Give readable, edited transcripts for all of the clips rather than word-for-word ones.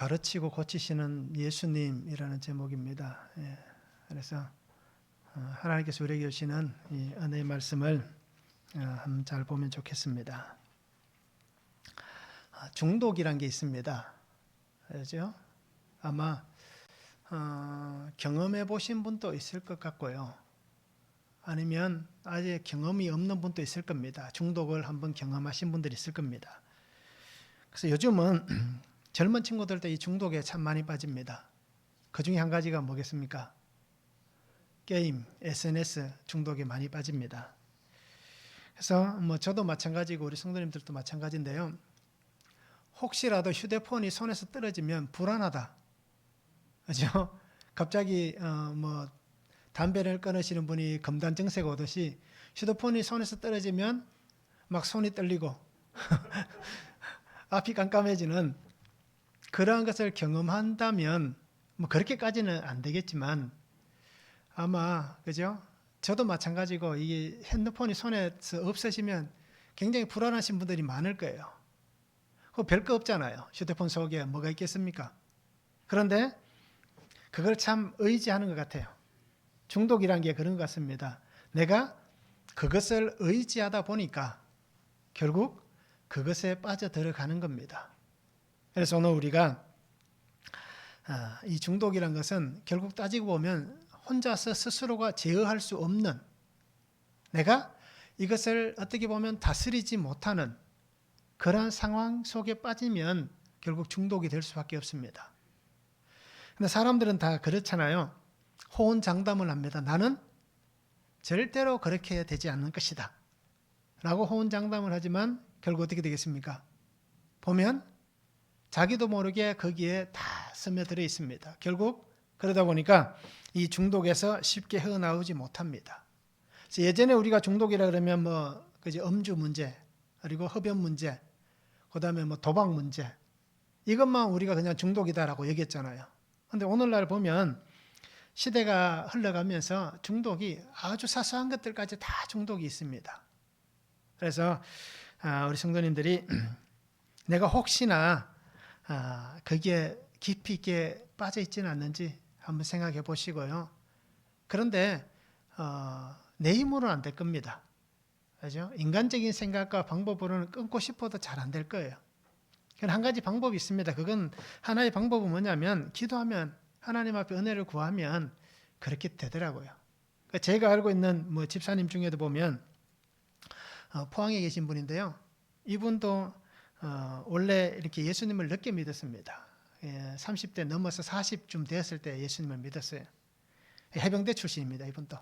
가르치고 고치시는 예수님이라는 제목입니다. 그래서 하나님께서 우리에게 주시는 이 은혜의 말씀을 한번 잘 보면 좋겠습니다. 중독이란 게 있습니다. 그렇죠? 아마 경험해 보신 분도 있을 것 같고요. 아니면 아직 경험이 없는 분도 있을 겁니다. 중독을 한번 경험하신 분들이 있을 겁니다. 그래서 요즘은 젊은 친구들도 이 중독에 참 많이 빠집니다. 그 중에 한 가지가 뭐겠습니까? 게임, SNS 중독에 많이 빠집니다. 그래서 저도 마찬가지고 우리 성도님들도 마찬가지인데요. 혹시라도 휴대폰이 손에서 떨어지면 불안하다. 그죠? 갑자기 담배를 끊으시는 분이 금단 증세가 오듯이 휴대폰이 손에서 떨어지면 막 손이 떨리고 앞이 깜깜해지는 그러한 것을 경험한다면 그렇게까지는 안 되겠지만 아마 그죠? 저도 마찬가지고 이게 핸드폰이 손에서 없어지면 굉장히 불안하신 분들이 많을 거예요. 그거 별거 없잖아요. 휴대폰 속에 뭐가 있겠습니까? 그런데 그걸 참 의지하는 것 같아요. 중독이란 게 그런 것 같습니다. 내가 그것을 의지하다 보니까 결국 그것에 빠져들어가는 겁니다. 그래서 오늘 우리가 이 중독이란 것은 결국 따지고 보면 혼자서 스스로가 제어할 수 없는, 내가 이것을 어떻게 보면 다스리지 못하는 그러한 상황 속에 빠지면 결국 중독이 될 수밖에 없습니다. 근데 사람들은 다 그렇잖아요. 호언장담을 합니다. 나는 절대로 그렇게 되지 않는 것이다 라고 호언장담을 하지만 결국 어떻게 되겠습니까? 보면 자기도 모르게 거기에 다 스며들어 있습니다. 결국 그러다 보니까 이 중독에서 쉽게 헤어나오지 못합니다. 그래서 예전에 우리가 중독이라 그러면 음주 문제, 그리고 흡연 문제, 그다음에 도박 문제, 이것만 우리가 그냥 중독이다라고 얘기했잖아요. 그런데 오늘날 보면 시대가 흘러가면서 중독이 아주 사소한 것들까지 다 중독이 있습니다. 그래서 우리 성도님들이 내가 혹시나 거기에 깊이 있게 빠져 있지는 않는지 한번 생각해 보시고요. 그런데 내 힘으로는 안 될 겁니다. 그죠? 인간적인 생각과 방법으로는 끊고 싶어도 잘 안 될 거예요. 한 가지 방법이 있습니다. 그건 하나의 방법은 뭐냐면 기도하면 하나님 앞에 은혜를 구하면 그렇게 되더라고요. 제가 알고 있는 집사님 중에도 보면 포항에 계신 분인데요. 이분도 원래 이렇게 예수님을 늦게 믿었습니다. 30대 넘어서 40쯤 되었을 때 예수님을 믿었어요. 해병대 출신입니다. 이분도.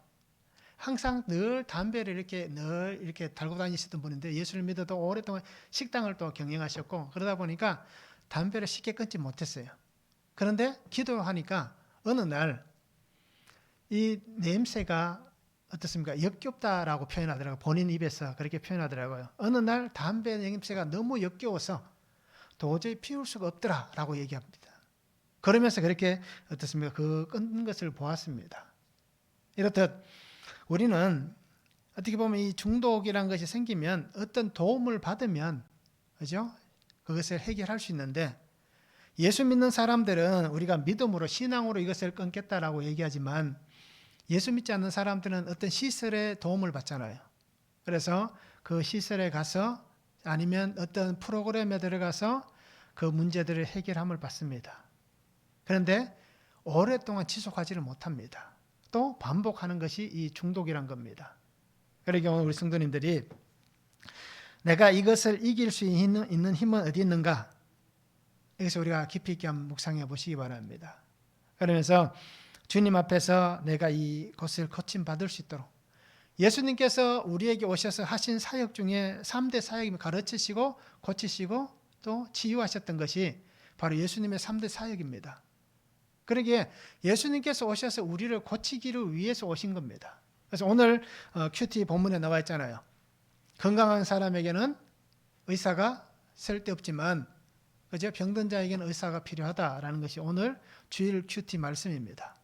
항상 늘 담배를 늘 이렇게 달고 다니시던 분인데 예수를 믿어도 오랫동안 식당을 또 경영하셨고 그러다 보니까 담배를 쉽게 끊지 못했어요. 그런데 기도하니까 어느 날 이 냄새가 어떻습니까? 역겹다라고 표현하더라고요. 본인 입에서 그렇게 표현하더라고요. 어느 날 담배 냄새가 너무 역겨워서 도저히 피울 수가 없더라라고 얘기합니다. 그러면서 그렇게 어떻습니까? 그 끊는 것을 보았습니다. 이렇듯 우리는 어떻게 보면 이 중독이라는 것이 생기면 어떤 도움을 받으면 그죠? 그것을 해결할 수 있는데 예수 믿는 사람들은 우리가 믿음으로 신앙으로 이것을 끊겠다라고 얘기하지만 예수 믿지 않는 사람들은 어떤 시설의 도움을 받잖아요. 그래서 그 시설에 가서 아니면 어떤 프로그램에 들어가서 그 문제들을 해결함을 받습니다. 그런데 오랫동안 지속하지를 못합니다. 또 반복하는 것이 이 중독이란 겁니다. 그러니까 오늘 우리 성도님들이 내가 이것을 이길 수 있는 힘은 어디 있는가? 여기서 우리가 깊이 있게 한번 묵상해 보시기 바랍니다. 그러면서 주님 앞에서 내가 이것을 고침받을 수 있도록 예수님께서 우리에게 오셔서 하신 사역 중에 3대 사역을 가르치시고 고치시고 또 치유하셨던 것이 바로 예수님의 3대 사역입니다. 그러기에 예수님께서 오셔서 우리를 고치기를 위해서 오신 겁니다. 그래서 오늘 큐티 본문에 나와 있잖아요. 건강한 사람에게는 의사가 쓸데없지만 그죠? 병든 자에게는 의사가 필요하다라는 것이 오늘 주일 큐티 말씀입니다.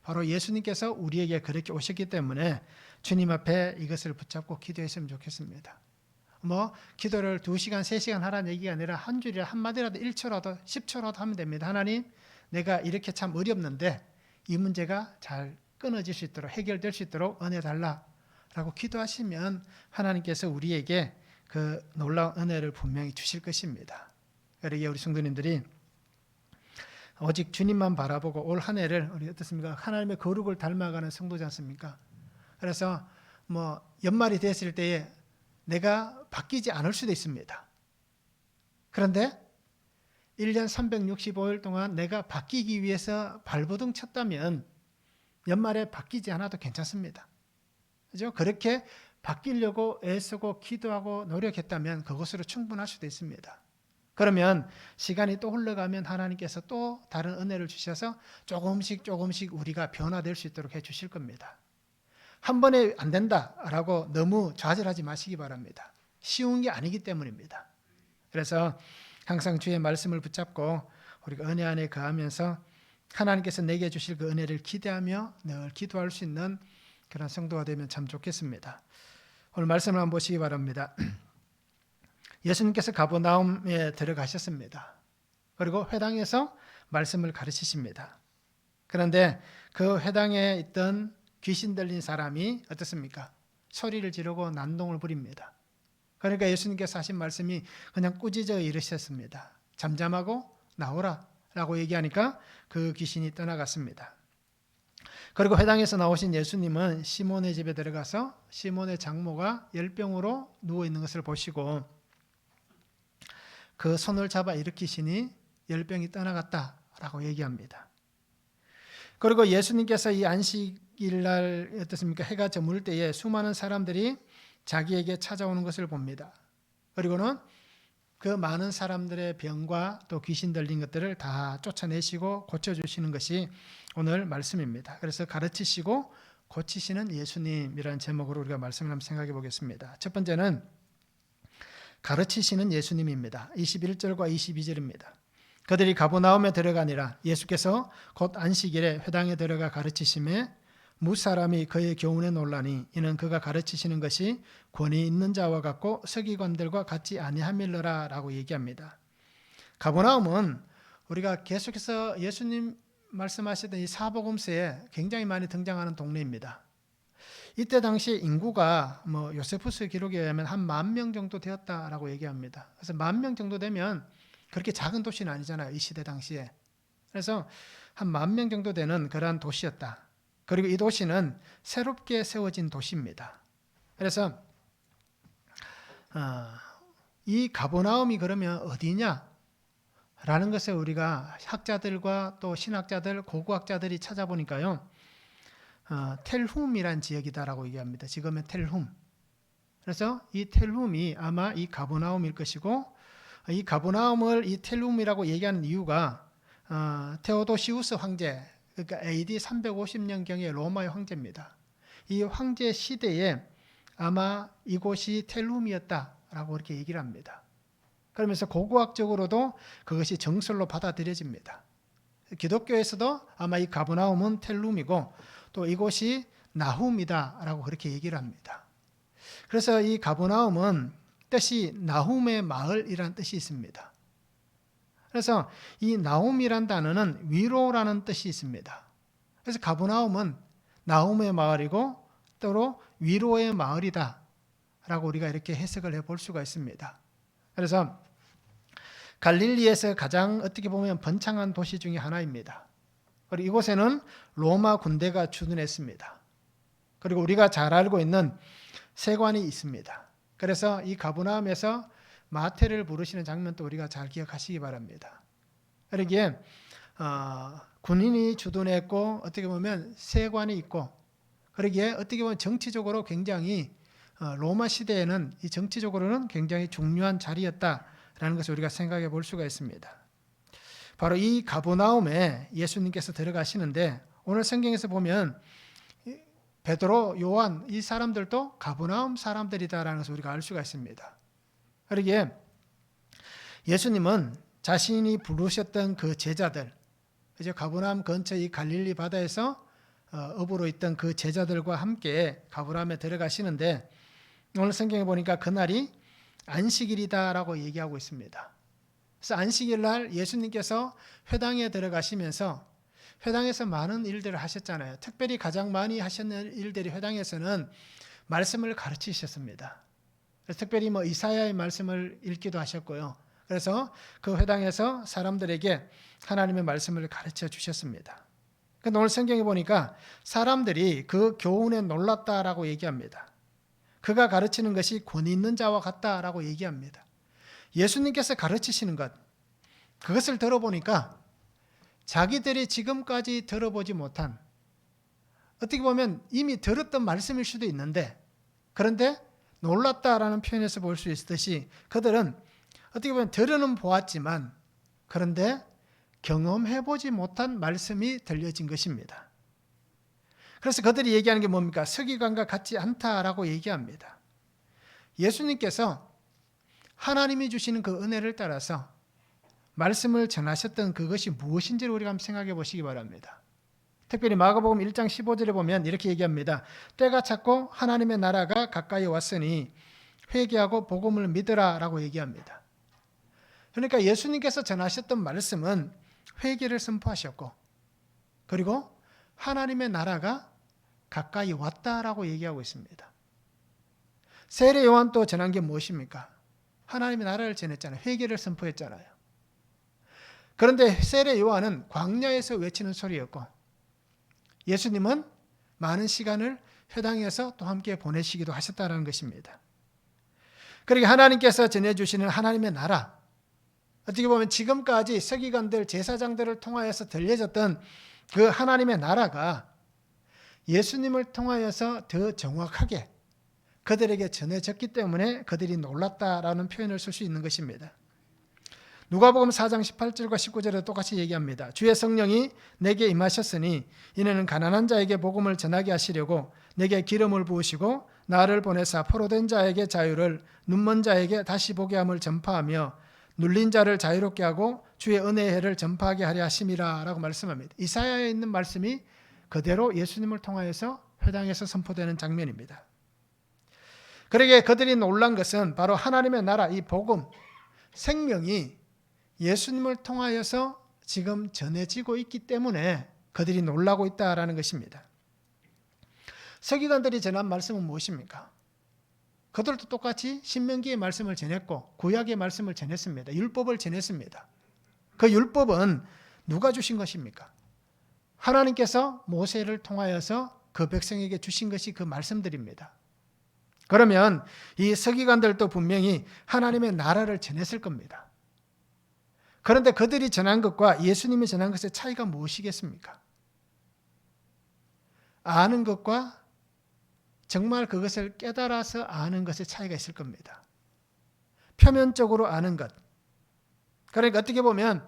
바로 예수님께서 우리에게 그렇게 오셨기 때문에 주님 앞에 이것을 붙잡고 기도했으면 좋겠습니다. 뭐 기도를 2시간, 3시간 하라는 얘기가 아니라 한 줄이라 한마디라도 1초라도 10초라도 하면 됩니다. 하나님, 내가 이렇게 참 어렵는데 이 문제가 잘 끊어질 수 있도록, 해결될 수 있도록 은혜 달라라고 기도하시면 하나님께서 우리에게 그 놀라운 은혜를 분명히 주실 것입니다. 그러기에 우리 성도님들이 오직 주님만 바라보고 올 한 해를 우리 어떻습니까? 하나님의 거룩을 닮아가는 성도지 않습니까? 그래서 뭐 연말이 됐을 때에 내가 바뀌지 않을 수도 있습니다. 그런데 1년 365일 동안 내가 바뀌기 위해서 발버둥 쳤다면 연말에 바뀌지 않아도 괜찮습니다. 그죠? 그렇게 바뀌려고 애쓰고 기도하고 노력했다면 그것으로 충분할 수도 있습니다. 그러면 시간이 또 흘러가면 하나님께서 또 다른 은혜를 주셔서 조금씩 우리가 변화될 수 있도록 해 주실 겁니다. 한 번에 안 된다라고 너무 좌절하지 마시기 바랍니다. 쉬운 게 아니기 때문입니다. 그래서 항상 주의 말씀을 붙잡고 우리가 은혜 안에 거하면서 하나님께서 내게 주실 그 은혜를 기대하며 늘 기도할 수 있는 그런 성도가 되면 참 좋겠습니다. 오늘 말씀을 한번 보시기 바랍니다. 예수님께서 가버나움에 들어가셨습니다. 그리고 회당에서 말씀을 가르치십니다. 그런데 그 회당에 있던 귀신 들린 사람이 어떻습니까? 소리를 지르고 난동을 부립니다. 그러니까 예수님께서 하신 말씀이 그냥 꾸짖어 이르셨습니다. 잠잠하고 나오라 라고 얘기하니까 그 귀신이 떠나갔습니다. 그리고 회당에서 나오신 예수님은 시몬의 집에 들어가서 시몬의 장모가 열병으로 누워있는 것을 보시고 그 손을 잡아 일으키시니 열병이 떠나갔다라고 얘기합니다. 그리고 예수님께서 이 안식일날 어떻습니까? 해가 저물 때에 수많은 사람들이 자기에게 찾아오는 것을 봅니다. 그리고는 그 많은 사람들의 병과 또 귀신 들린 것들을 다 쫓아내시고 고쳐주시는 것이 오늘 말씀입니다. 그래서 가르치시고 고치시는 예수님이라는 제목으로 우리가 말씀을 한번 생각해 보겠습니다. 첫 번째는 가르치시는 예수님입니다. 21절과 22절입니다. 그들이 가버나움에 들어가니라. 예수께서 곧 안식일에 회당에 들어가 가르치심에 무사람이 그의 교훈에 놀라니 이는 그가 가르치시는 것이 권위 있는 자와 같고 서기관들과 같지 아니함일러라 라고 얘기합니다. 가버나움은 우리가 계속해서 예수님 말씀하시던 이 사복음서에 굉장히 많이 등장하는 동네입니다. 이때 당시 인구가 요세푸스 기록에 의하면 한 10,000명 정도 되었다라고 얘기합니다. 그래서 10,000명 정도 되면 그렇게 작은 도시는 아니잖아요. 이 시대 당시에. 그래서 한 10,000명 정도 되는 그러한 도시였다. 그리고 이 도시는 새롭게 세워진 도시입니다. 그래서 이 가버나움이 그러면 어디냐? 라는 것을 우리가 학자들과 또 신학자들, 고고학자들이 찾아보니까요. 텔훔이란 지역이다라고 얘기합니다. 지금의 텔훔. 그래서 이 텔훔이 아마 이 가버나움일 것이고 이 가버나움을 이 텔훔이라고 얘기하는 이유가 테오도시우스 황제, 그러니까 AD 350년경의 로마의 황제입니다. 이 황제 시대에 아마 이곳이 텔훔이었다라고 이렇게 얘기를 합니다. 그러면서 고고학적으로도 그것이 정설로 받아들여집니다. 기독교에서도 아마 이 가버나움은 텔훔이고 또 이곳이 나훔이다라고 그렇게 얘기를 합니다. 그래서 이 가버나움은 뜻이 나훔의 마을이라는 뜻이 있습니다. 그래서 이 나훔이란 단어는 위로라는 뜻이 있습니다. 그래서 가버나움은 나훔의 마을이고 또 위로의 마을이다 라고 우리가 이렇게 해석을 해볼 수가 있습니다. 그래서 갈릴리에서 가장 어떻게 보면 번창한 도시 중에 하나입니다. 그리고 이곳에는 로마 군대가 주둔했습니다. 그리고 우리가 잘 알고 있는 세관이 있습니다. 그래서 이 가버나움에서 마태를 부르시는 장면도 우리가 잘 기억하시기 바랍니다. 그러기에 군인이 주둔했고 어떻게 보면 세관이 있고 그러기에 어떻게 보면 정치적으로 굉장히 로마 시대에는 이 정치적으로는 굉장히 중요한 자리였다라는 것을 우리가 생각해 볼 수가 있습니다. 바로 이 가버나움에 예수님께서 들어가시는데 오늘 성경에서 보면 베드로, 요한 이 사람들도 가버나움 사람들이다라는 것을 우리가 알 수가 있습니다. 그러기에 예수님은 자신이 부르셨던 그 제자들, 이제 가버나움 근처 이 갈릴리 바다에서 어부로 있던 그 제자들과 함께 가버나움에 들어가시는데 오늘 성경에 보니까 그날이 안식일이다라고 얘기하고 있습니다. 그래서 안식일 날 예수님께서 회당에 들어가시면서 회당에서 많은 일들을 하셨잖아요. 특별히 가장 많이 하셨는 일들이 회당에서는 말씀을 가르치셨습니다. 그래서 특별히 이사야의 말씀을 읽기도 하셨고요. 그래서 그 회당에서 사람들에게 하나님의 말씀을 가르쳐 주셨습니다. 근데 오늘 성경에 보니까 사람들이 그 교훈에 놀랐다라고 얘기합니다. 그가 가르치는 것이 권위 있는 자와 같다라고 얘기합니다. 예수님께서 가르치시는 것, 그것을 들어보니까 자기들이 지금까지 들어보지 못한, 어떻게 보면 이미 들었던 말씀일 수도 있는데, 그런데 놀랐다라는 표현에서 볼 수 있듯이 그들은 어떻게 보면 들어는 보았지만 그런데 경험해보지 못한 말씀이 들려진 것입니다. 그래서 그들이 얘기하는 게 뭡니까? 서기관과 같지 않다라고 얘기합니다. 예수님께서 하나님이 주시는 그 은혜를 따라서 말씀을 전하셨던 그것이 무엇인지를 우리가 한번 생각해 보시기 바랍니다. 특별히 마가복음 1장 15절에 보면 이렇게 얘기합니다. 때가 찼고 하나님의 나라가 가까이 왔으니 회개하고 복음을 믿으라 라고 얘기합니다. 그러니까 예수님께서 전하셨던 말씀은 회개를 선포하셨고, 그리고 하나님의 나라가 가까이 왔다라고 얘기하고 있습니다. 세례 요한 또 전한 게 무엇입니까? 하나님의 나라를 전했잖아요. 회개를 선포했잖아요. 그런데 세례 요한은 광야에서 외치는 소리였고, 예수님은 많은 시간을 회당에서 또 함께 보내시기도 하셨다는 것입니다. 그러니까 하나님께서 전해주시는 하나님의 나라, 어떻게 보면 지금까지 서기관들, 제사장들을 통하여서 들려졌던 그 하나님의 나라가 예수님을 통하여서 더 정확하게 그들에게 전해졌기 때문에 그들이 놀랐다라는 표현을 쓸 수 있는 것입니다. 누가복음 4장 18절과 19절에 똑같이 얘기합니다. 주의 성령이 내게 임하셨으니 이는 가난한 자에게 복음을 전하게 하시려고 내게 기름을 부으시고 나를 보내사 포로된 자에게 자유를, 눈먼 자에게 다시 보게 함을 전파하며 눌린 자를 자유롭게 하고 주의 은혜의 해를 전파하게 하려 하심이라 라고 말씀합니다. 이사야에 있는 말씀이 그대로 예수님을 통하여서 회당에서 선포되는 장면입니다. 그러기에 그들이 놀란 것은 바로 하나님의 나라, 이 복음, 생명이 예수님을 통하여서 지금 전해지고 있기 때문에 그들이 놀라고 있다라는 것입니다. 서기관들이 전한 말씀은 무엇입니까? 그들도 똑같이 신명기의 말씀을 전했고 구약의 말씀을 전했습니다. 율법을 전했습니다. 그 율법은 누가 주신 것입니까? 하나님께서 모세를 통하여서 그 백성에게 주신 것이 그 말씀들입니다. 그러면 이 서기관들도 분명히 하나님의 나라를 전했을 겁니다. 그런데 그들이 전한 것과 예수님이 전한 것의 차이가 무엇이겠습니까? 아는 것과 정말 그것을 깨달아서 아는 것의 차이가 있을 겁니다. 표면적으로 아는 것. 그러니까 어떻게 보면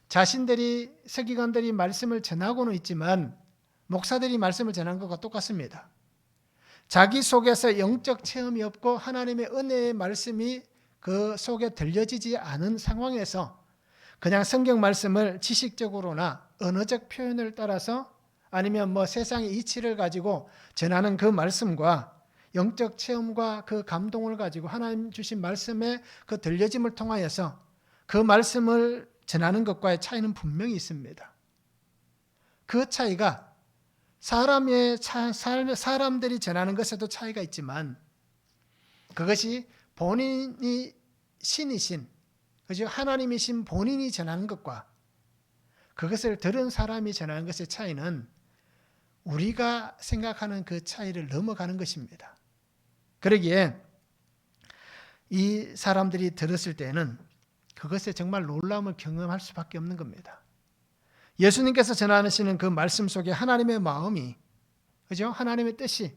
자신들이, 서기관들이 말씀을 전하고는 있지만 목사들이 말씀을 전한 것과 똑같습니다. 자기 속에서 영적 체험이 없고 하나님의 은혜의 말씀이 그 속에 들려지지 않은 상황에서 그냥 성경 말씀을 지식적으로나 언어적 표현을 따라서 아니면 세상의 이치를 가지고 전하는 그 말씀과 영적 체험과 그 감동을 가지고 하나님 주신 말씀의 그 들려짐을 통하여서 그 말씀을 전하는 것과의 차이는 분명히 있습니다. 그 차이가 사람들이 전하는 것에도 차이가 있지만 그것이 본인이 신이신, 그죠? 하나님이신 본인이 전하는 것과 그것을 들은 사람이 전하는 것의 차이는 우리가 생각하는 그 차이를 넘어가는 것입니다. 그러기에 이 사람들이 들었을 때는 그것에 정말 놀라움을 경험할 수밖에 없는 겁니다. 예수님께서 전하시는 그 말씀 속에 하나님의 마음이, 그죠? 하나님의 뜻이,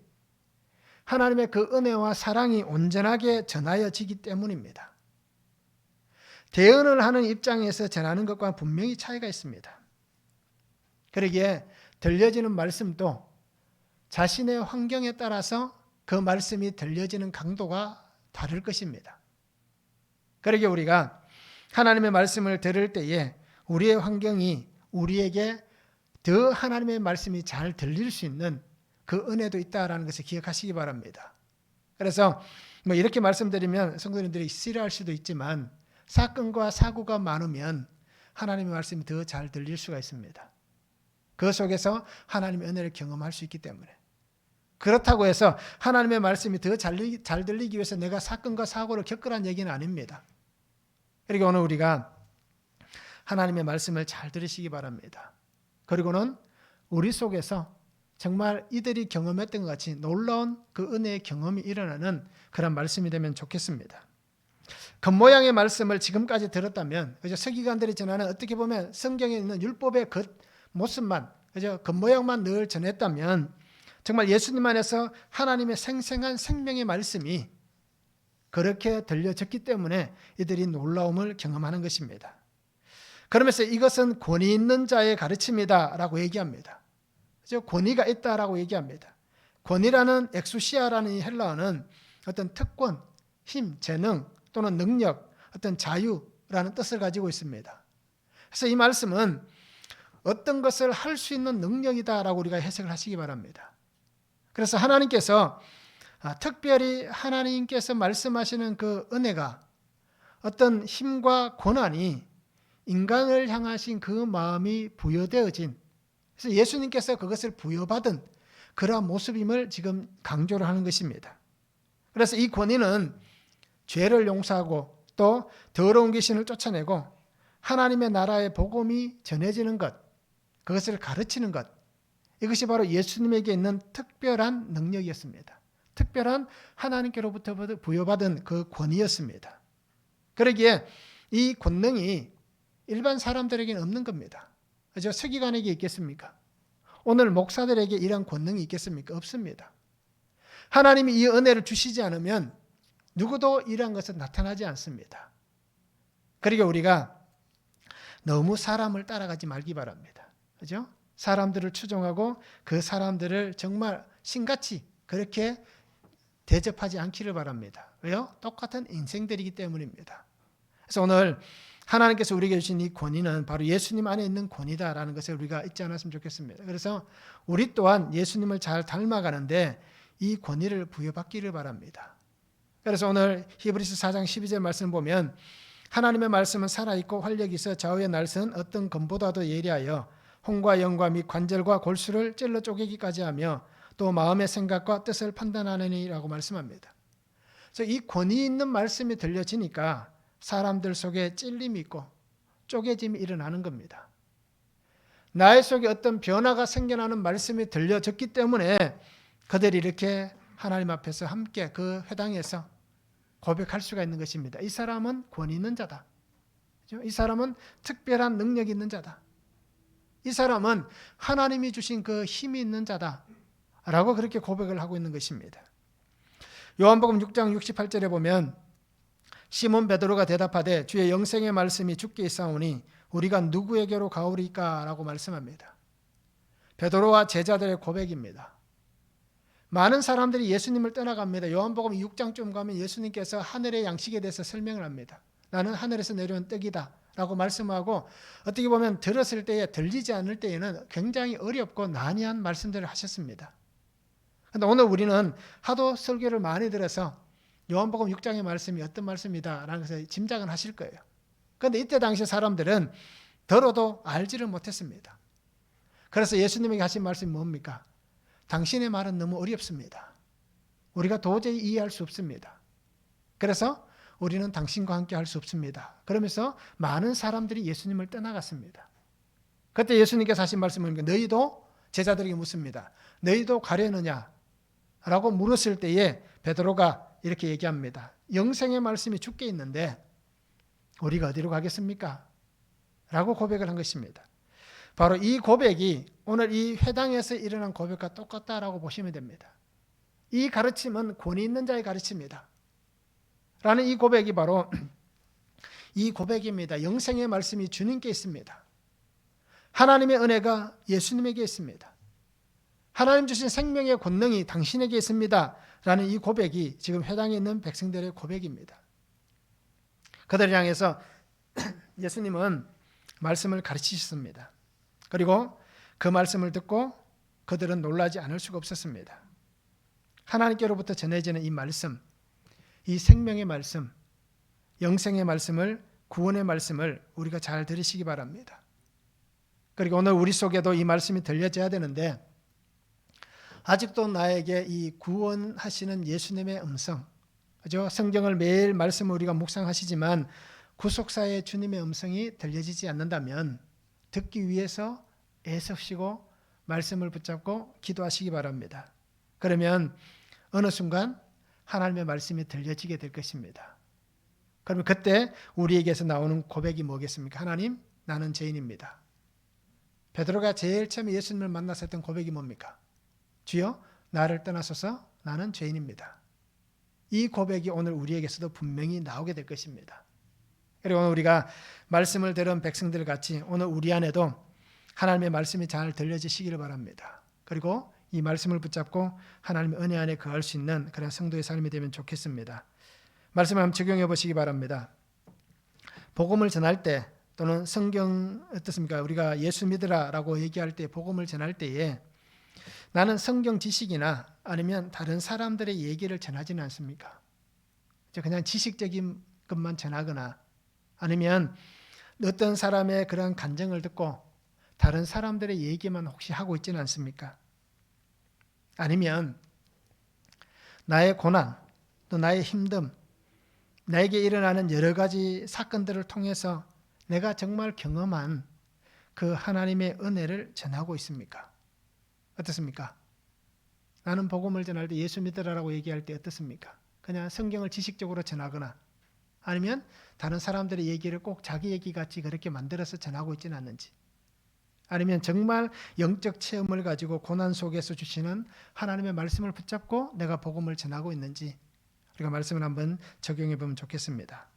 하나님의 그 은혜와 사랑이 온전하게 전하여지기 때문입니다. 대언을 하는 입장에서 전하는 것과 분명히 차이가 있습니다. 그러기에 들려지는 말씀도 자신의 환경에 따라서 그 말씀이 들려지는 강도가 다를 것입니다. 그러기에 우리가 하나님의 말씀을 들을 때에 우리의 환경이 우리에게 더 하나님의 말씀이 잘 들릴 수 있는 그 은혜도 있다라는 것을 기억하시기 바랍니다. 그래서 뭐 이렇게 말씀드리면 성도님들이 싫어할 수도 있지만 사건과 사고가 많으면 하나님의 말씀이 더 잘 들릴 수가 있습니다. 그 속에서 하나님의 은혜를 경험할 수 있기 때문에. 그렇다고 해서 하나님의 말씀이 더 잘 들리기 위해서 내가 사건과 사고를 겪으라는 얘기는 아닙니다. 그리고 오늘 우리가 하나님의 말씀을 잘 들으시기 바랍니다. 그리고는 우리 속에서 정말 이들이 경험했던 것 같이 놀라운 그 은혜의 경험이 일어나는 그런 말씀이 되면 좋겠습니다. 겉모양의 말씀을 지금까지 들었다면, 그죠? 서기관들이 전하는 어떻게 보면 성경에 있는 율법의 겉모습만, 그죠? 겉모양만 늘 전했다면, 정말 예수님 안에서 하나님의 생생한 생명의 말씀이 그렇게 들려졌기 때문에 이들이 놀라움을 경험하는 것입니다. 그러면서 이것은 권위 있는 자의 가르침이다라고 얘기합니다. 그죠? 권위가 있다라고 얘기합니다. 권위라는 엑수시아라는 이 헬라어는 어떤 특권, 힘, 재능 또는 능력, 어떤 자유라는 뜻을 가지고 있습니다. 그래서 이 말씀은 어떤 것을 할 수 있는 능력이다라고 우리가 해석을 하시기 바랍니다. 그래서 하나님께서 특별히 하나님께서 말씀하시는 그 은혜가 어떤 힘과 권한이 인간을 향하신 그 마음이 부여되어진, 그래서 예수님께서 그것을 부여받은 그러한 모습임을 지금 강조를 하는 것입니다. 그래서 이 권위는 죄를 용서하고 또 더러운 귀신을 쫓아내고 하나님의 나라의 복음이 전해지는 것, 그것을 가르치는 것, 이것이 바로 예수님에게 있는 특별한 능력이었습니다. 특별한 하나님께로부터 부여받은 그 권위였습니다. 그러기에 이 권능이 일반 사람들에게는 없는 겁니다. 그죠? 서기관에게 있겠습니까? 오늘 목사들에게 이런 권능이 있겠습니까? 없습니다. 하나님이 이 은혜를 주시지 않으면 누구도 이러한 것은 나타나지 않습니다. 그러니까 우리가 너무 사람을 따라가지 말기 바랍니다. 그죠? 사람들을 추종하고 그 사람들을 정말 신같이 그렇게 대접하지 않기를 바랍니다. 왜요? 똑같은 인생들이기 때문입니다. 그래서 오늘 하나님께서 우리에게 주신 이 권위는 바로 예수님 안에 있는 권위다라는 것을 우리가 잊지 않았으면 좋겠습니다. 그래서 우리 또한 예수님을 잘 닮아가는데 이 권위를 부여받기를 바랍니다. 그래서 오늘 히브리서 4장 12절 말씀을 보면 하나님의 말씀은 살아있고 활력이 있어 좌우의 날선 어떤 검보다도 예리하여 혼과 영과 및 관절과 골수를 찔러 쪼개기까지 하며 또 마음의 생각과 뜻을 판단하느니라고 말씀합니다. 그래서 이 권위 있는 말씀이 들려지니까 사람들 속에 찔림이 있고 쪼개짐이 일어나는 겁니다. 나의 속에 어떤 변화가 생겨나는 말씀이 들려졌기 때문에 그들이 이렇게 하나님 앞에서 함께 그 회당에서 고백할 수가 있는 것입니다. 이 사람은 권위 있는 자다. 이 사람은 특별한 능력이 있는 자다. 이 사람은 하나님이 주신 그 힘이 있는 자다. 라고 그렇게 고백을 하고 있는 것입니다. 요한복음 6장 68절에 보면 시몬 베드로가 대답하되 주의 영생의 말씀이 주께 있사오니 우리가 누구에게로 가오리까? 라고 말씀합니다. 베드로와 제자들의 고백입니다. 많은 사람들이 예수님을 떠나갑니다. 요한복음 6장쯤 가면 예수님께서 하늘의 양식에 대해서 설명을 합니다. 나는 하늘에서 내려온 떡이다 라고 말씀하고 어떻게 보면 들었을 때에 들리지 않을 때에는 굉장히 어렵고 난해한 말씀들을 하셨습니다. 그런데 오늘 우리는 하도 설교를 많이 들어서 요한복음 6장의 말씀이 어떤 말씀이다라는 것을 짐작은 하실 거예요. 그런데 이때 당시 사람들은 들어도 알지를 못했습니다. 그래서 예수님에게 하신 말씀이 뭡니까? 당신의 말은 너무 어렵습니다. 우리가 도저히 이해할 수 없습니다. 그래서 우리는 당신과 함께 할 수 없습니다. 그러면서 많은 사람들이 예수님을 떠나갔습니다. 그때 예수님께서 하신 말씀은 뭡니까? 너희도 제자들에게 묻습니다. 너희도 가려느냐? 라고 물었을 때에 베드로가 이렇게 얘기합니다. 영생의 말씀이 주께 있는데 우리가 어디로 가겠습니까? 라고 고백을 한 것입니다. 바로 이 고백이 오늘 이 회당에서 일어난 고백과 똑같다라고 보시면 됩니다. 이 가르침은 권위 있는 자의 가르침이다. 라는 이 고백이 바로 이 고백입니다. 영생의 말씀이 주님께 있습니다. 하나님의 은혜가 예수님에게 있습니다. 하나님 주신 생명의 권능이 당신에게 있습니다. 라는 이 고백이 지금 회당에 있는 백성들의 고백입니다. 그들을 향해서 예수님은 말씀을 가르치셨습니다. 그리고 그 말씀을 듣고 그들은 놀라지 않을 수가 없었습니다. 하나님께로부터 전해지는 이 말씀, 이 생명의 말씀, 영생의 말씀을, 구원의 말씀을 우리가 잘 들으시기 바랍니다. 그리고 오늘 우리 속에도 이 말씀이 들려져야 되는데 아직도 나에게 이 구원하시는 예수님의 음성, 그죠? 성경을 매일 말씀을 우리가 묵상하시지만 구속사의 주님의 음성이 들려지지 않는다면 듣기 위해서 애쓰시고 말씀을 붙잡고 기도하시기 바랍니다. 그러면 어느 순간 하나님의 말씀이 들려지게 될 것입니다. 그러면 그때 우리에게서 나오는 고백이 뭐겠습니까? 하나님, 나는 죄인입니다. 베드로가 제일 처음에 예수님을 만나서 했던 고백이 뭡니까? 주여, 나를 떠나소서, 나는 죄인입니다. 이 고백이 오늘 우리에게서도 분명히 나오게 될 것입니다. 그리고 오늘 우리가 말씀을 들은 백성들 같이 오늘 우리 안에도 하나님의 말씀이 잘 들려지시기를 바랍니다. 그리고 이 말씀을 붙잡고 하나님의 은혜 안에 거할 수 있는 그런 성도의 삶이 되면 좋겠습니다. 말씀을 한번 적용해 보시기 바랍니다. 복음을 전할 때 또는 성경 어떻습니까? 우리가 예수 믿으라라고 얘기할 때 복음을 전할 때에 나는 성경 지식이나 아니면 다른 사람들의 얘기를 전하지는 않습니까? 그냥 지식적인 것만 전하거나 아니면 어떤 사람의 그런 간증을 듣고 다른 사람들의 얘기만 혹시 하고 있지는 않습니까? 아니면 나의 고난, 또 나의 힘듦, 나에게 일어나는 여러 가지 사건들을 통해서 내가 정말 경험한 그 하나님의 은혜를 전하고 있습니까? 어떻습니까? 나는 복음을 전할 때 예수 믿으라고 얘기할 때 어떻습니까? 그냥 성경을 지식적으로 전하거나 아니면 다른 사람들의 얘기를 꼭 자기 얘기 같이 그렇게 만들어서 전하고 있지는 않는지, 아니면 정말 영적 체험을 가지고 고난 속에서 주시는 하나님의 말씀을 붙잡고 내가 복음을 전하고 있는지 우리가 말씀을 한번 적용해 보면 좋겠습니다.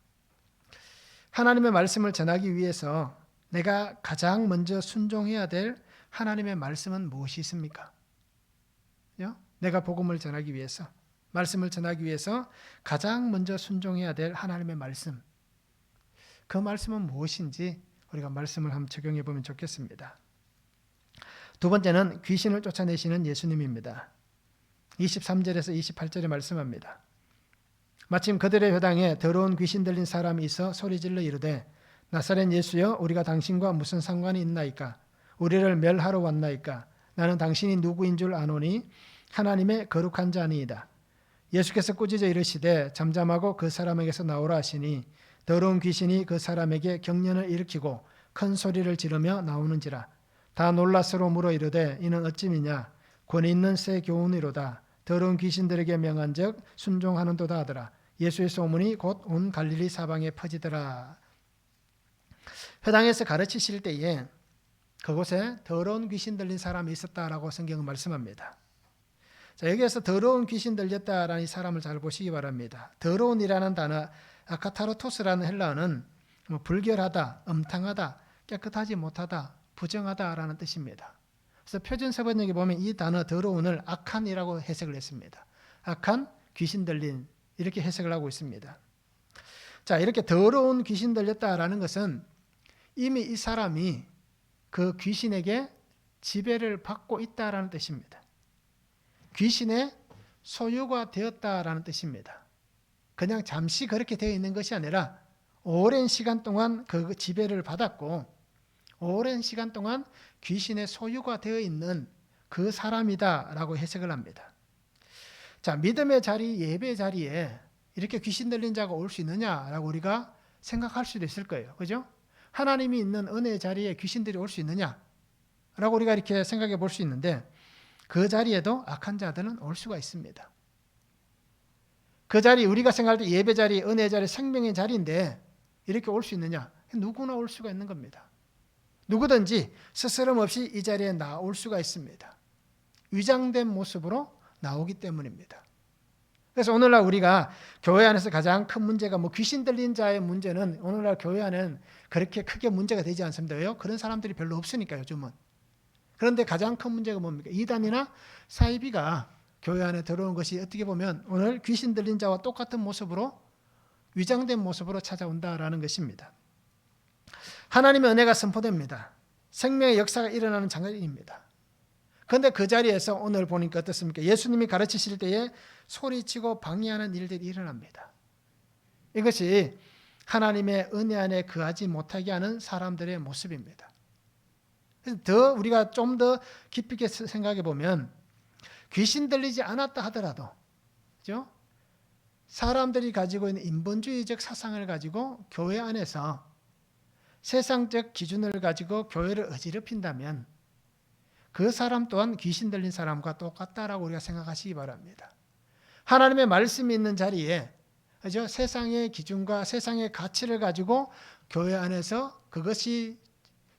하나님의 말씀을 전하기 위해서 내가 가장 먼저 순종해야 될 하나님의 말씀은 무엇이 있습니까? 내가 복음을 전하기 위해서, 말씀을 전하기 위해서 가장 먼저 순종해야 될 하나님의 말씀, 그 말씀은 무엇인지 우리가 말씀을 한번 적용해 보면 좋겠습니다. 두 번째는 귀신을 쫓아내시는 예수님입니다. 23절에서 28절에 말씀합니다. 마침 그들의 회당에 더러운 귀신 들린 사람이 있어 소리질러 이르되 나사렛 예수여, 우리가 당신과 무슨 상관이 있나이까? 우리를 멸하러 왔나이까? 나는 당신이 누구인 줄 아노니 하나님의 거룩한 자니이다. 예수께서 꾸짖어 이르시되 잠잠하고 그 사람에게서 나오라 하시니 더러운 귀신이 그 사람에게 경련을 일으키고 큰 소리를 지르며 나오는지라. 다 놀라 서로 물어 이르되 이는 어찌미냐? 권위 있는 새 교훈이로다. 더러운 귀신들에게 명한즉 순종하는도다 하더라. 예수의 소문이 곧 온 갈릴리 사방에 퍼지더라. 회당에서 가르치실 때에 그곳에 더러운 귀신 들린 사람이 있었다라고 성경은 말씀합니다. 자, 여기에서 더러운 귀신 들렸다라는 이 사람을 잘 보시기 바랍니다. 더러운이라는 단어, 아카타르토스라는 헬라어는 불결하다, 음탕하다, 깨끗하지 못하다, 부정하다라는 뜻입니다. 그래서 표준세번역에 보면 이 단어 더러운을 악한이라고 해석을 했습니다. 악한, 귀신 들린 이렇게 해석을 하고 있습니다. 자, 이렇게 더러운 귀신 들렸다라는 것은 이미 이 사람이 그 귀신에게 지배를 받고 있다라는 뜻입니다. 귀신의 소유가 되었다라는 뜻입니다. 그냥 잠시 그렇게 되어 있는 것이 아니라 오랜 시간 동안 그 지배를 받았고 오랜 시간 동안 귀신의 소유가 되어 있는 그 사람이다라고 해석을 합니다. 자, 믿음의 자리, 예배의 자리에 이렇게 귀신 들린 자가 올 수 있느냐라고 우리가 생각할 수도 있을 거예요. 그죠? 하나님이 있는 은혜의 자리에 귀신들이 올 수 있느냐라고 우리가 이렇게 생각해 볼 수 있는데 그 자리에도 악한 자들은 올 수가 있습니다. 그 자리, 우리가 생각할 때 예배 자리, 은혜의 자리, 생명의 자리인데 이렇게 올 수 있느냐? 누구나 올 수가 있는 겁니다. 누구든지 스스럼 없이 이 자리에 나올 수가 있습니다. 위장된 모습으로 나오기 때문입니다. 그래서 오늘날 우리가 교회 안에서 가장 큰 문제가 귀신 들린 자의 문제는 오늘날 교회 안에는 그렇게 크게 문제가 되지 않습니다. 왜요? 그런 사람들이 별로 없으니까 요즘은. 그런데 가장 큰 문제가 뭡니까? 이단이나 사이비가 교회 안에 들어온 것이 어떻게 보면 오늘 귀신 들린 자와 똑같은 모습으로 위장된 모습으로 찾아온다라는 것입니다. 하나님의 은혜가 선포됩니다. 생명의 역사가 일어나는 장면입니다. 그런데 그 자리에서 오늘 보니까 어떻습니까? 예수님이 가르치실 때에 소리치고 방해하는 일들이 일어납니다. 이것이 하나님의 은혜 안에 거하지 못하게 하는 사람들의 모습입니다. 그래서 더 우리가 좀 더 깊이 있게 생각해 보면 귀신 들리지 않았다 하더라도, 그죠? 사람들이 가지고 있는 인본주의적 사상을 가지고 교회 안에서 세상적 기준을 가지고 교회를 어지럽힌다면 그 사람 또한 귀신 들린 사람과 똑같다라고 우리가 생각하시기 바랍니다. 하나님의 말씀이 있는 자리에, 그죠? 세상의 기준과 세상의 가치를 가지고 교회 안에서 그것이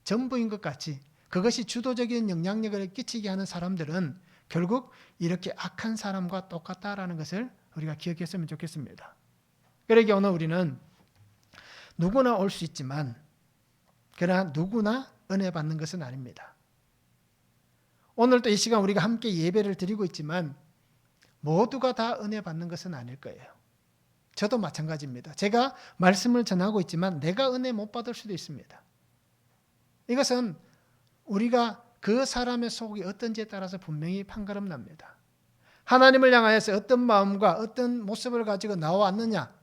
전부인 것 같이, 그것이 주도적인 영향력을 끼치게 하는 사람들은 결국 이렇게 악한 사람과 똑같다라는 것을 우리가 기억했으면 좋겠습니다. 그러기에 오늘 우리는 누구나 올 수 있지만, 그러나 누구나 은혜 받는 것은 아닙니다. 오늘도 이 시간 우리가 함께 예배를 드리고 있지만 모두가 다 은혜 받는 것은 아닐 거예요. 저도 마찬가지입니다. 제가 말씀을 전하고 있지만 내가 은혜 못 받을 수도 있습니다. 이것은 우리가 그 사람의 속이 어떤지에 따라서 분명히 판가름 납니다. 하나님을 향하여서 어떤 마음과 어떤 모습을 가지고 나왔느냐,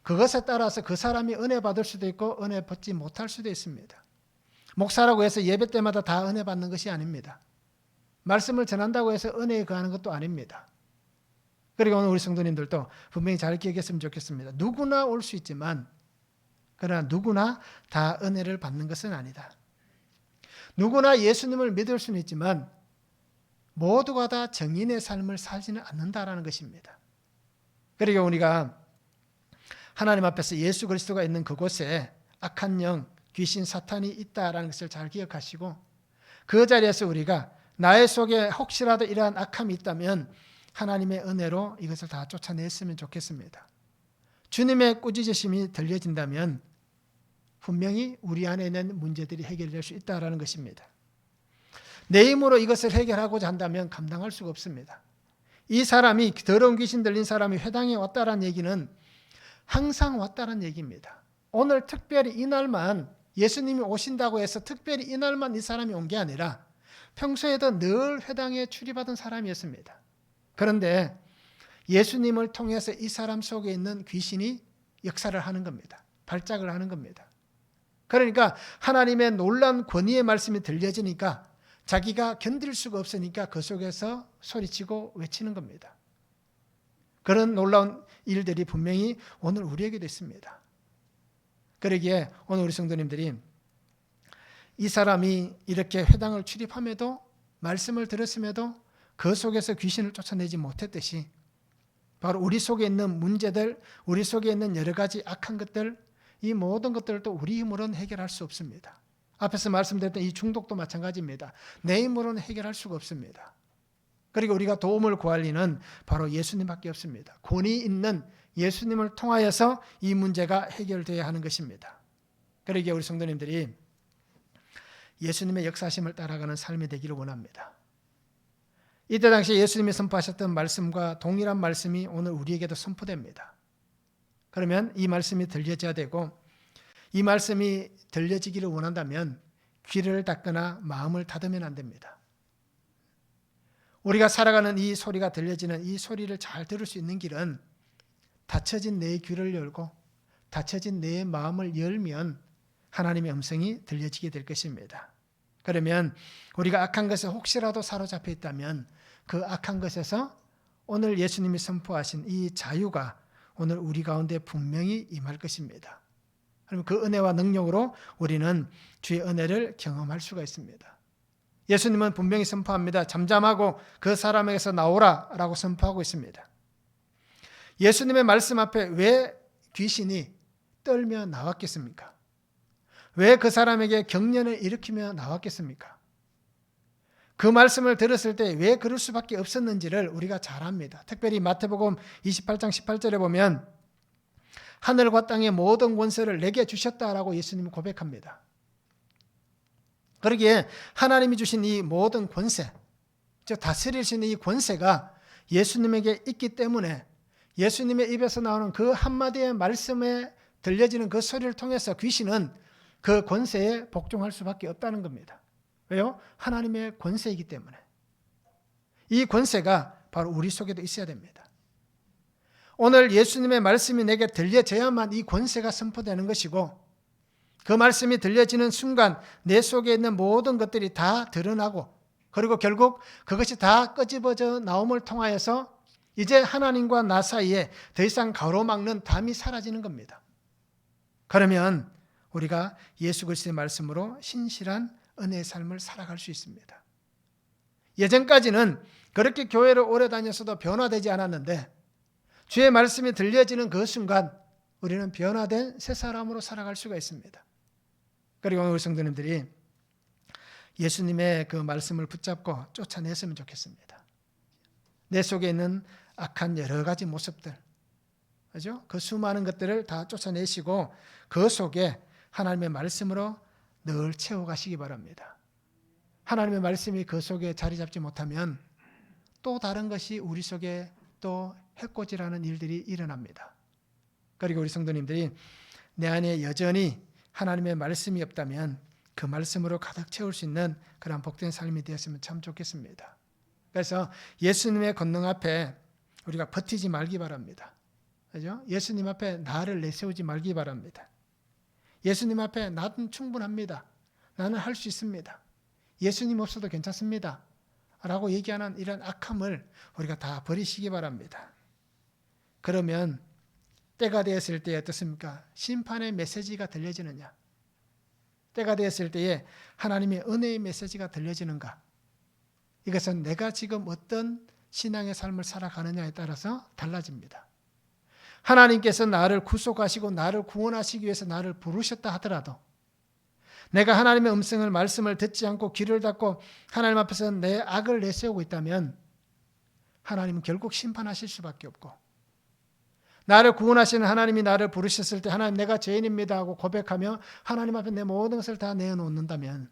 그것에 따라서 그 사람이 은혜 받을 수도 있고 은혜 받지 못할 수도 있습니다. 목사라고 해서 예배 때마다 다 은혜 받는 것이 아닙니다. 말씀을 전한다고 해서 은혜에 거하는 것도 아닙니다. 그리고 오늘 우리 성도님들도 분명히 잘 기억했으면 좋겠습니다. 누구나 올 수 있지만, 그러나 누구나 다 은혜를 받는 것은 아니다. 누구나 예수님을 믿을 수는 있지만 모두가 다 정인의 삶을 살지는 않는다라는 것입니다. 그리고 우리가 하나님 앞에서 예수 그리스도가 있는 그곳에 악한 영, 귀신, 사탄이 있다라는 것을 잘 기억하시고, 그 자리에서 우리가 나의 속에 혹시라도 이러한 악함이 있다면 하나님의 은혜로 이것을 다 쫓아냈으면 좋겠습니다. 주님의 꾸짖으심이 들려진다면 분명히 우리 안에 있는 문제들이 해결될 수 있다는 것입니다. 내 힘으로 이것을 해결하고자 한다면 감당할 수가 없습니다. 이 사람이, 더러운 귀신 들린 사람이 회당에 왔다는 얘기는 항상 왔다는 얘기입니다. 오늘 특별히 이날만 예수님이 오신다고 해서 특별히 이날만 이 사람이 온 게 아니라 평소에도 늘 회당에 출입하던 사람이었습니다. 그런데 예수님을 통해서 이 사람 속에 있는 귀신이 역사를 하는 겁니다. 발작을 하는 겁니다. 그러니까 하나님의 놀라운 권위의 말씀이 들려지니까 자기가 견딜 수가 없으니까 그 속에서 소리치고 외치는 겁니다. 그런 놀라운 일들이 분명히 오늘 우리에게도 있습니다. 그러기에 오늘 우리 성도님들이 이 사람이 이렇게 회당을 출입함에도, 말씀을 들었음에도 그 속에서 귀신을 쫓아내지 못했듯이 바로 우리 속에 있는 문제들, 우리 속에 있는 여러 가지 악한 것들, 이 모든 것들도 우리 힘으로는 해결할 수 없습니다. 앞에서 말씀드렸던 이 중독도 마찬가지입니다. 내 힘으로는 해결할 수가 없습니다. 그리고 우리가 도움을 구할 리는 바로 예수님밖에 없습니다. 권위 있는 예수님을 통하여서 이 문제가 해결되어야 하는 것입니다. 그러기에 우리 성도님들이 예수님의 역사심을 따라가는 삶이 되기를 원합니다. 이때 당시 예수님이 선포하셨던 말씀과 동일한 말씀이 오늘 우리에게도 선포됩니다. 그러면 이 말씀이 들려져야 되고, 이 말씀이 들려지기를 원한다면 귀를 닫거나 마음을 닫으면 안 됩니다. 우리가 살아가는 이 소리가 들려지는 이 소리를 잘 들을 수 있는 길은 닫혀진 내 귀를 열고 닫혀진 내 마음을 열면 하나님의 음성이 들려지게 될 것입니다. 그러면 우리가 악한 것에 혹시라도 사로잡혀 있다면 그 악한 것에서 오늘 예수님이 선포하신 이 자유가 오늘 우리 가운데 분명히 임할 것입니다. 그러면 그 은혜와 능력으로 우리는 주의 은혜를 경험할 수가 있습니다. 예수님은 분명히 선포합니다. 잠잠하고 그 사람에게서 나오라 라고 선포하고 있습니다. 예수님의 말씀 앞에 왜 귀신이 떨며 나왔겠습니까? 왜 그 사람에게 경련을 일으키며 나왔겠습니까? 그 말씀을 들었을 때 왜 그럴 수밖에 없었는지를 우리가 잘 압니다. 특별히 마태복음 28장 18절에 보면 하늘과 땅의 모든 권세를 내게 주셨다라고 예수님이 고백합니다. 그러기에 하나님이 주신 이 모든 권세, 즉 다스릴 수 있는 이 권세가 예수님에게 있기 때문에 예수님의 입에서 나오는 그 한마디의 말씀에 들려지는 그 소리를 통해서 귀신은 그 권세에 복종할 수밖에 없다는 겁니다. 왜요? 하나님의 권세이기 때문에. 이 권세가 바로 우리 속에도 있어야 됩니다. 오늘 예수님의 말씀이 내게 들려져야만 이 권세가 선포되는 것이고, 그 말씀이 들려지는 순간 내 속에 있는 모든 것들이 다 드러나고, 그리고 결국 그것이 다 끄집어져 나옴을 통하여서 이제 하나님과 나 사이에 더 이상 가로막는 담이 사라지는 겁니다. 그러면 우리가 예수 그리스도의 말씀으로 신실한 은혜의 삶을 살아갈 수 있습니다. 예전까지는 그렇게 교회를 오래 다녔어도 변화되지 않았는데, 주의 말씀이 들려지는 그 순간 우리는 변화된 새 사람으로 살아갈 수가 있습니다. 그리고 우리 성도님들이 예수님의 그 말씀을 붙잡고 쫓아냈으면 좋겠습니다. 내 속에 있는 악한 여러 가지 모습들, 그죠? 그 수많은 것들을 다 쫓아내시고 그 속에 하나님의 말씀으로 늘 채워가시기 바랍니다. 하나님의 말씀이 그 속에 자리 잡지 못하면 또 다른 것이 우리 속에 또 해코지라는 일들이 일어납니다. 그리고 우리 성도님들이 내 안에 여전히 하나님의 말씀이 없다면 그 말씀으로 가득 채울 수 있는 그런 복된 삶이 되었으면 참 좋겠습니다. 그래서 예수님의 권능 앞에 우리가 버티지 말기 바랍니다. 그죠? 예수님 앞에 나를 내세우지 말기 바랍니다. 예수님 앞에 나는 충분합니다. 나는 할 수 있습니다. 예수님 없어도 괜찮습니다. 라고 얘기하는 이런 악함을 우리가 다 버리시기 바랍니다. 그러면 때가 되었을 때 어떻습니까? 심판의 메시지가 들려지느냐? 때가 되었을 때에 하나님의 은혜의 메시지가 들려지는가? 이것은 내가 지금 어떤 신앙의 삶을 살아가느냐에 따라서 달라집니다. 하나님께서 나를 구속하시고 나를 구원하시기 위해서 나를 부르셨다 하더라도 내가 하나님의 음성을 말씀을 듣지 않고 귀를 닫고 하나님 앞에서 내 악을 내세우고 있다면 하나님은 결국 심판하실 수밖에 없고, 나를 구원하시는 하나님이 나를 부르셨을 때 하나님 내가 죄인입니다 하고 고백하며 하나님 앞에 내 모든 것을 다 내어놓는다면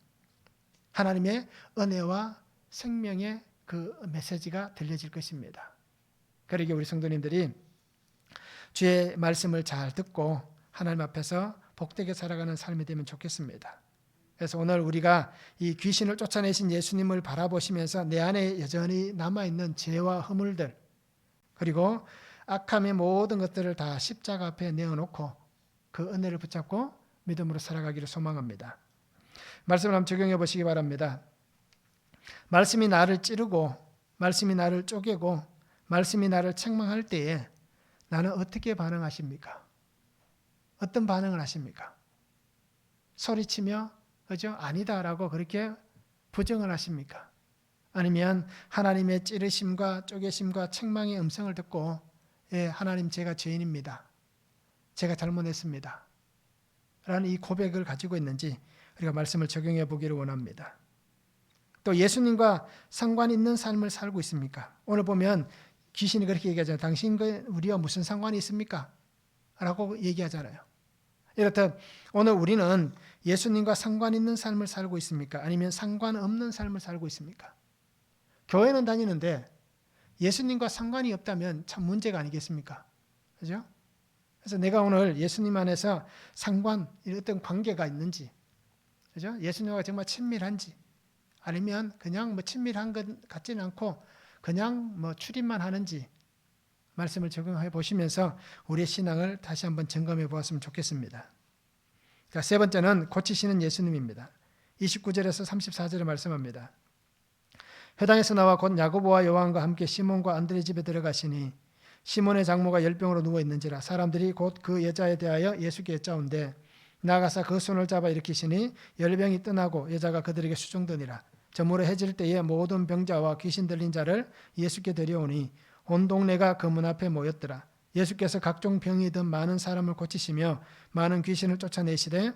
하나님의 은혜와 생명의 그 메시지가 들려질 것입니다. 그러기에 우리 성도님들이 주의 말씀을 잘 듣고 하나님 앞에서 복되게 살아가는 삶이 되면 좋겠습니다. 그래서 오늘 우리가 이 귀신을 쫓아내신 예수님을 바라보시면서 내 안에 여전히 남아있는 죄와 허물들, 그리고 악함의 모든 것들을 다 십자가 앞에 내어놓고 그 은혜를 붙잡고 믿음으로 살아가기를 소망합니다. 말씀을 한번 적용해 보시기 바랍니다. 말씀이 나를 찌르고 말씀이 나를 쪼개고 말씀이 나를 책망할 때에 나는 어떻게 반응하십니까? 어떤 반응을 하십니까? 소리치며 그죠? 아니다라고 그렇게 부정을 하십니까? 아니면 하나님의 찌르심과 쪼개심과 책망의 음성을 듣고 예, 하나님 제가 죄인입니다. 제가 잘못했습니다. 라는 이 고백을 가지고 있는지 우리가 말씀을 적용해 보기를 원합니다. 또 예수님과 상관 있는 삶을 살고 있습니까? 오늘 보면 귀신이 그렇게 얘기하잖아요. 당신과 우리와 무슨 상관이 있습니까? 라고 얘기하잖아요. 이렇듯 오늘 우리는 예수님과 상관 있는 삶을 살고 있습니까? 아니면 상관없는 삶을 살고 있습니까? 교회는 다니는데 예수님과 상관이 없다면 참 문제가 아니겠습니까? 그죠? 그래서 내가 오늘 예수님 안에서 어떤 관계가 있는지, 그죠? 예수님과 정말 친밀한지, 아니면 그냥 친밀한 것 같지는 않고 그냥 출입만 하는지 말씀을 적용해 보시면서 우리의 신앙을 다시 한번 점검해 보았으면 좋겠습니다. 자, 세 번째는 고치시는 예수님입니다. 29절에서 34절에 말씀합니다. 회당에서 나와 곧 야고보와 요한과 함께 시몬과 안드레 집에 들어가시니 시몬의 장모가 열병으로 누워 있는지라 사람들이 곧 그 여자에 대하여 예수께 여짜온대 나가사 그 손을 잡아 일으키시니 열병이 떠나고 여자가 그들에게 수종되니라. 저물어 해질 때에 모든 병자와 귀신 들린 자를 예수께 데려오니 온 동네가 그 문 앞에 모였더라. 예수께서 각종 병이 든 많은 사람을 고치시며 많은 귀신을 쫓아내시되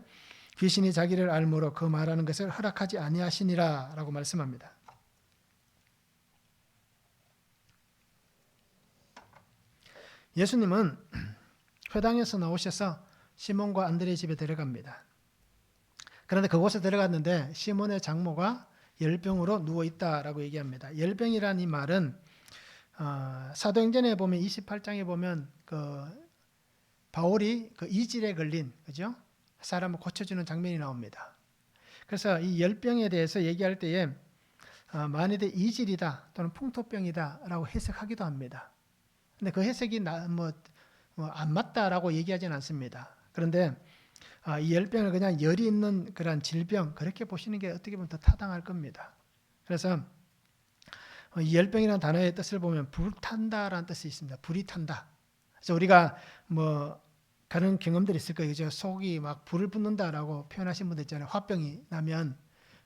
귀신이 자기를 알므로 그 말하는 것을 허락하지 아니하시니라 라고 말씀합니다. 예수님은 회당에서 나오셔서 시몬과 안드레 집에 들어갑니다. 그런데 그곳에 들어갔는데 시몬의 장모가 열병으로 누워있다라고 얘기합니다. 열병이라는 이 말은 사도행전에 보면 28장에 보면 바울이 이질에 걸린 그죠? 사람을 고쳐주는 장면이 나옵니다. 그래서 이 열병에 대해서 얘기할 때에 만일에 이질이다 또는 풍토병이다라고 해석하기도 합니다. 근데 그 해석이 안 맞다라고 얘기하지는 않습니다. 그런데 이 열병을 그냥 열이 있는 그런 질병 그렇게 보시는 게 어떻게 보면 더 타당할 겁니다. 그래서 이 열병이라는 단어의 뜻을 보면 불탄다라는 뜻이 있습니다. 불이 탄다. 그래서 우리가 그런 경험들이 있을 거예요. 그죠? 속이 막 불을 뿜는다라고 표현하신 분들 있잖아요. 화병이 나면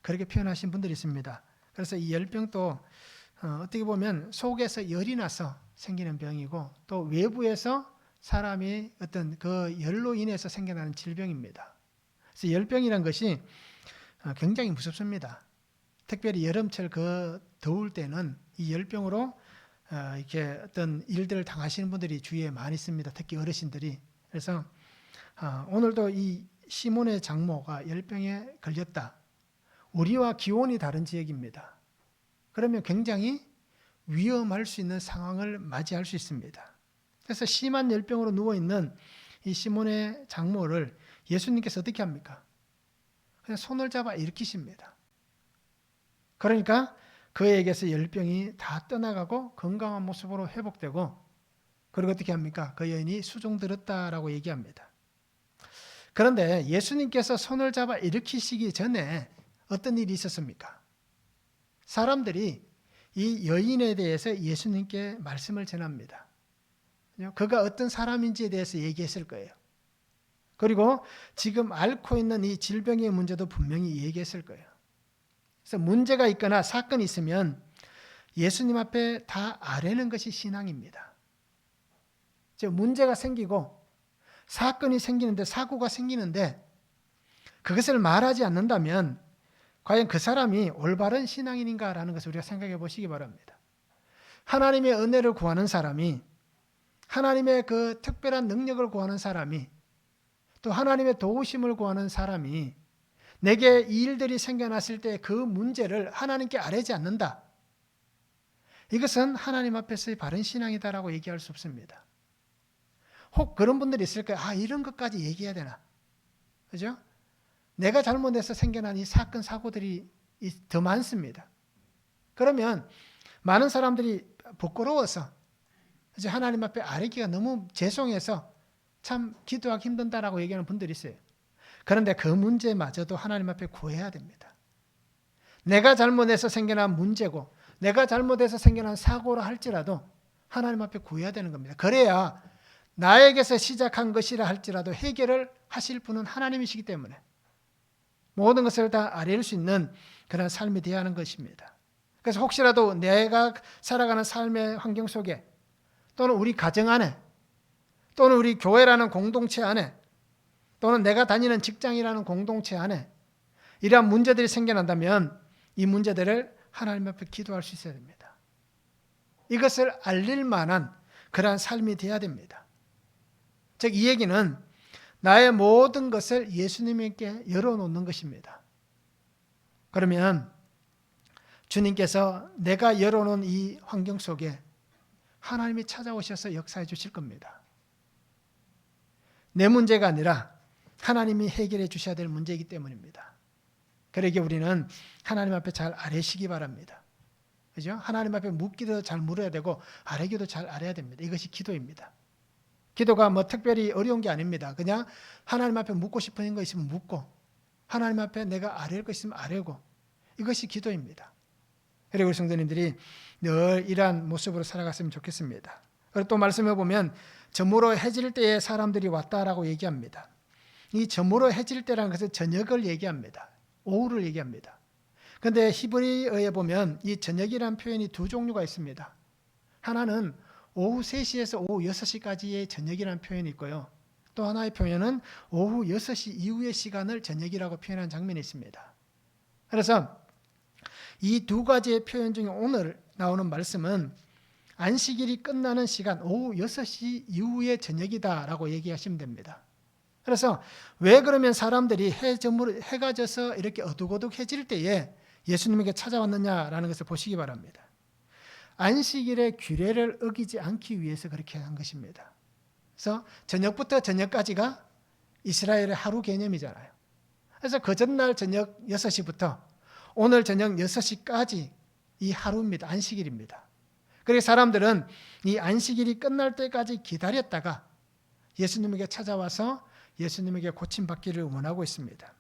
그렇게 표현하신 분들이 있습니다. 그래서 이 열병도 어떻게 보면 속에서 열이 나서 생기는 병이고 또 외부에서 사람이 어떤 그 열로 인해서 생겨나는 질병입니다. 그래서 열병이란 것이 굉장히 무섭습니다. 특별히 여름철 그 더울 때는 이 열병으로 이렇게 어떤 일들을 당하시는 분들이 주위에 많이 있습니다. 특히 어르신들이. 그래서 오늘도 이 시몬의 장모가 열병에 걸렸다. 우리와 기온이 다른 지역입니다. 그러면 굉장히 위험할 수 있는 상황을 맞이할 수 있습니다. 그래서 심한 열병으로 누워있는 이 시몬의 장모를 예수님께서 어떻게 합니까? 그냥 손을 잡아 일으키십니다. 그러니까 그에게서 열병이 다 떠나가고 건강한 모습으로 회복되고 그리고 어떻게 합니까? 그 여인이 수종들었다라고 얘기합니다. 그런데 예수님께서 손을 잡아 일으키시기 전에 어떤 일이 있었습니까? 사람들이 이 여인에 대해서 예수님께 말씀을 전합니다. 그가 어떤 사람인지에 대해서 얘기했을 거예요. 그리고 지금 앓고 있는 이 질병의 문제도 분명히 얘기했을 거예요. 그래서 문제가 있거나 사건이 있으면 예수님 앞에 다 아뢰는 것이 신앙입니다. 즉 문제가 생기고 사건이 생기는데 사고가 생기는데 그것을 말하지 않는다면 과연 그 사람이 올바른 신앙인인가라는 것을 우리가 생각해 보시기 바랍니다. 하나님의 은혜를 구하는 사람이 하나님의 그 특별한 능력을 구하는 사람이 또 하나님의 도우심을 구하는 사람이 내게 이 일들이 생겨났을 때 그 문제를 하나님께 아뢰지 않는다. 이것은 하나님 앞에서의 바른 신앙이다라고 얘기할 수 없습니다. 혹 그런 분들이 있을 거예요. 이런 것까지 얘기해야 되나? 그죠? 내가 잘못해서 생겨난 이 사건, 사고들이 더 많습니다. 그러면 많은 사람들이 부끄러워서 하나님 앞에 아뢰기가 너무 죄송해서 참 기도하기 힘든다라고 얘기하는 분들이 있어요. 그런데 그 문제마저도 하나님 앞에 구해야 됩니다. 내가 잘못해서 생겨난 문제고 내가 잘못해서 생겨난 사고라 할지라도 하나님 앞에 구해야 되는 겁니다. 그래야 나에게서 시작한 것이라 할지라도 해결을 하실 분은 하나님이시기 때문에 모든 것을 다 아뢰일 수 있는 그런 삶이 되어야 하는 것입니다. 그래서 혹시라도 내가 살아가는 삶의 환경 속에 또는 우리 가정 안에 또는 우리 교회라는 공동체 안에 또는 내가 다니는 직장이라는 공동체 안에 이러한 문제들이 생겨난다면 이 문제들을 하나님 앞에 기도할 수 있어야 됩니다. 이것을 알릴 만한 그러한 삶이 되어야 됩니다. 즉 이 얘기는 나의 모든 것을 예수님께 열어놓는 것입니다. 그러면 주님께서 내가 열어놓은 이 환경 속에 하나님이 찾아오셔서 역사해 주실 겁니다. 내 문제가 아니라 하나님이 해결해 주셔야 될 문제이기 때문입니다. 그러기에 우리는 하나님 앞에 잘 아뢰시기 바랍니다. 그죠? 하나님 앞에 묻기도 잘 물어야 되고 아뢰기도 잘 아뢰야 됩니다. 이것이 기도입니다. 기도가 특별히 어려운 게 아닙니다. 그냥 하나님 앞에 묻고 싶은 거 있으면 묻고 하나님 앞에 내가 아뢰할 거 있으면 아뢰고 이것이 기도입니다. 그리고 우리 성도님들이 늘 이러한 모습으로 살아갔으면 좋겠습니다. 그리고 또 말씀해 보면 저물어 해질 때에 사람들이 왔다라고 얘기합니다. 이 저물어 해질 때라는 것은 저녁을 얘기합니다. 오후를 얘기합니다. 그런데 히브리어에 보면 이 저녁이라는 표현이 두 종류가 있습니다. 하나는 오후 3시에서 오후 6시까지의 저녁이라는 표현이 있고요. 또 하나의 표현은 오후 6시 이후의 시간을 저녁이라고 표현한 장면이 있습니다. 그래서 이 두 가지의 표현 중에 오늘 나오는 말씀은 안식일이 끝나는 시간 오후 6시 이후의 저녁이다라고 얘기하시면 됩니다. 그래서 왜 그러면 사람들이 해가 져서 이렇게 어둑어둑해질 때에 예수님에게 찾아왔느냐라는 것을 보시기 바랍니다. 안식일의 규례를 어기지 않기 위해서 그렇게 한 것입니다. 그래서 저녁부터 저녁까지가 이스라엘의 하루 개념이잖아요. 그래서 그 전날 저녁 6시부터 오늘 저녁 6시까지 이 하루입니다. 안식일입니다. 그리고 사람들은 이 안식일이 끝날 때까지 기다렸다가 예수님에게 찾아와서 예수님에게 고침받기를 원하고 있습니다.